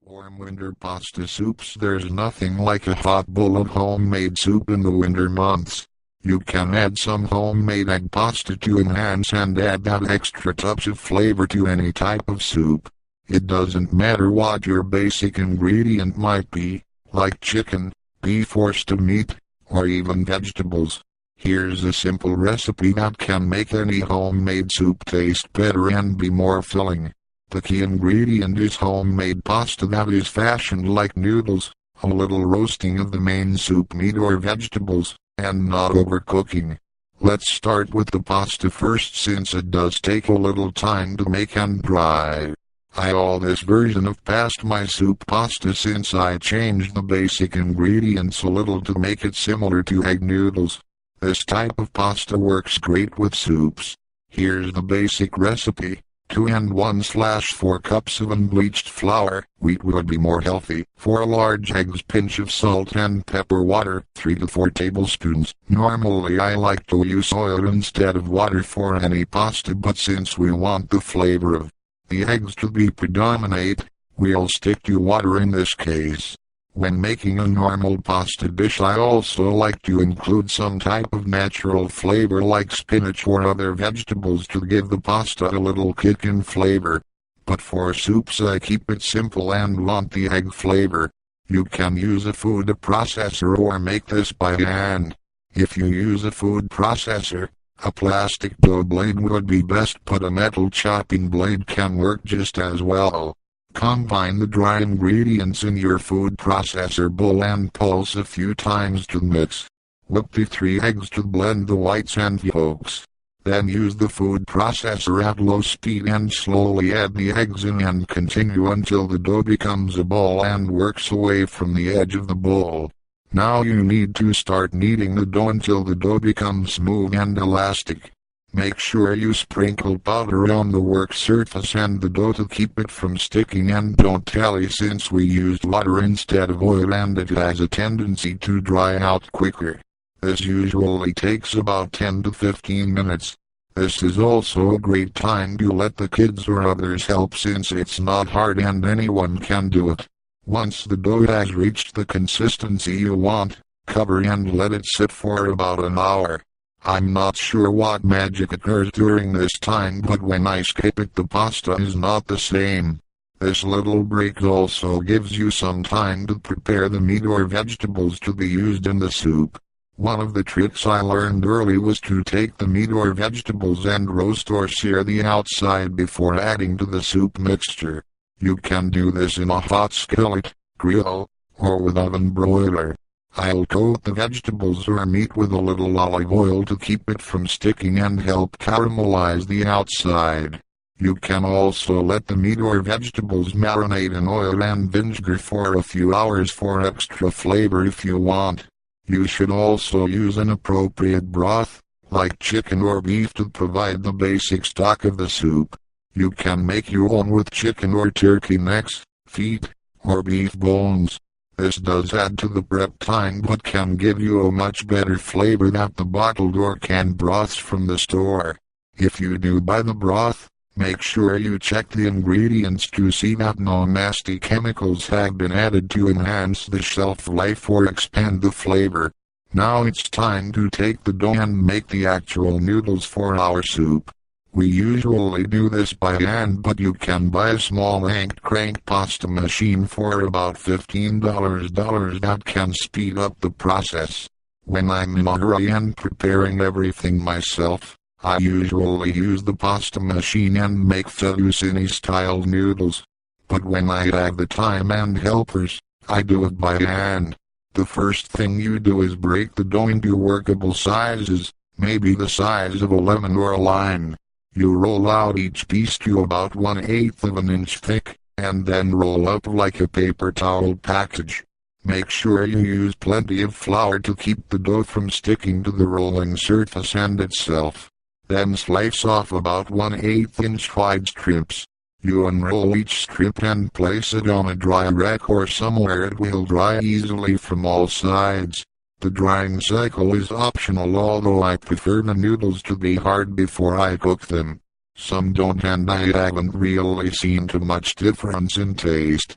Warm winter pasta soups. There's nothing like a hot bowl of homemade soup in the winter months. You can add some homemade egg pasta to enhance and add that extra touch of flavor to any type of soup. It doesn't matter what your basic ingredient might be, like chicken, beef or steamed meat, or even vegetables. Here's a simple recipe that can make any homemade soup taste better and be more filling. The key ingredient is homemade pasta that is fashioned like noodles, a little roasting of the main soup meat or vegetables, and not overcooking. Let's start with the pasta first since it does take a little time to make and dry. I call this version of pasta my soup pasta since I changed the basic ingredients a little to make it similar to egg noodles. This type of pasta works great with soups. Here's the basic recipe. 2 and 1/4 cups of unbleached flour, wheat would be more healthy, 4 large eggs, pinch of salt and pepper, water, 3 to 4 tablespoons. Normally I like to use oil instead of water for any pasta, but since we want the flavor of the eggs to be predominate, we'll stick to water in this case. When making a normal pasta dish I also like to include some type of natural flavor like spinach or other vegetables to give the pasta a little kick in flavor. But for soups I keep it simple and want the egg flavor. You can use a food processor or make this by hand. If you use a food processor, a plastic dough blade would be best, but a metal chopping blade can work just as well. Combine the dry ingredients in your food processor bowl and pulse a few times to mix. Whip the 3 eggs to blend the whites and yolks. Then use the food processor at low speed and slowly add the eggs in and continue until the dough becomes a ball and works away from the edge of the bowl. Now you need to start kneading the dough until the dough becomes smooth and elastic. Make sure you sprinkle powder on the work surface and the dough to keep it from sticking, and don't tally since we used water instead of oil and it has a tendency to dry out quicker. This usually takes about 10 to 15 minutes. This is also a great time to let the kids or others help since it's not hard and anyone can do it. Once the dough has reached the consistency you want, cover and let it sit for about an hour. I'm not sure what magic occurs during this time, but when I skip it the pasta is not the same. This little break also gives you some time to prepare the meat or vegetables to be used in the soup. One of the tricks I learned early was to take the meat or vegetables and roast or sear the outside before adding to the soup mixture. You can do this in a hot skillet, grill, or with oven broiler. I'll coat the vegetables or meat with a little olive oil to keep it from sticking and help caramelize the outside. You can also let the meat or vegetables marinate in oil and vinegar for a few hours for extra flavor if you want. You should also use an appropriate broth, like chicken or beef, to provide the basic stock of the soup. You can make your own with chicken or turkey necks, feet, or beef bones. This does add to the prep time but can give you a much better flavor than the bottled or canned broths from the store. If you do buy the broth, make sure you check the ingredients to see that no nasty chemicals have been added to enhance the shelf life or expand the flavor. Now it's time to take the dough and make the actual noodles for our soup. We usually do this by hand, but you can buy a small hand crank pasta machine for about $15 that can speed up the process. When I'm in a hurry and preparing everything myself, I usually use the pasta machine and make fettuccine-style noodles. But when I have the time and helpers, I do it by hand. The first thing you do is break the dough into workable sizes, maybe the size of a lemon or a lime. You roll out each piece to about 1/8 of an inch thick, and then roll up like a paper towel package. Make sure you use plenty of flour to keep the dough from sticking to the rolling surface and itself. Then slice off about 1/8 inch wide strips. You unroll each strip and place it on a dry rack or somewhere it will dry easily from all sides. The drying cycle is optional, although I prefer the noodles to be hard before I cook them. Some don't, and I haven't really seen too much difference in taste.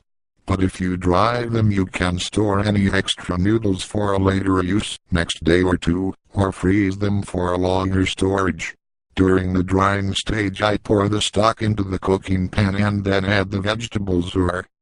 But if you dry them, you can store any extra noodles for a later use, next day or two, or freeze them for a longer storage. During the drying stage, I pour the stock into the cooking pan and then add the vegetables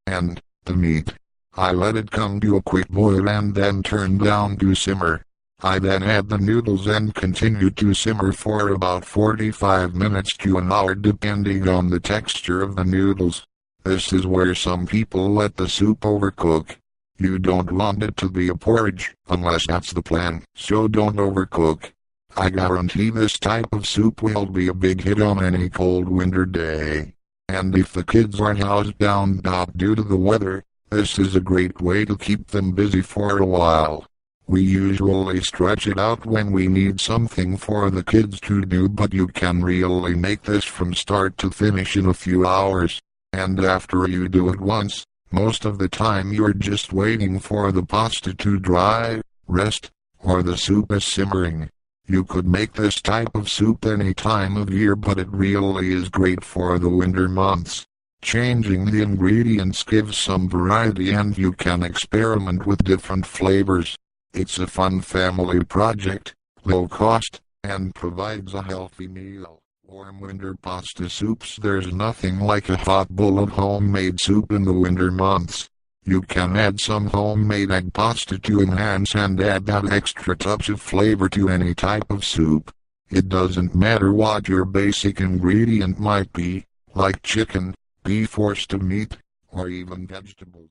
and the meat. I let it come to a quick boil and then turn down to simmer. I then add the noodles and continue to simmer for about 45 minutes to an hour depending on the texture of the noodles. This is where some people let the soup overcook. You don't want it to be a porridge, unless that's the plan, so don't overcook. I guarantee this type of soup will be a big hit on any cold winter day. And if the kids are housed down due to the weather, this is a great way to keep them busy for a while. We usually stretch it out when we need something for the kids to do, but you can really make this from start to finish in a few hours. And after you do it once, most of the time you're just waiting for the pasta to dry, rest, or the soup is simmering. You could make this type of soup any time of year, but it really is great for the winter months. Changing the ingredients gives some variety and you can experiment with different flavors. It's a fun family project, low cost, and provides a healthy meal. Warm winter pasta soups. There's nothing like a hot bowl of homemade soup in the winter months. You can add some homemade egg pasta to enhance and add that extra touch of flavor to any type of soup. It doesn't matter what your basic ingredient might be, like chicken, beef or steamed meat, or even vegetables.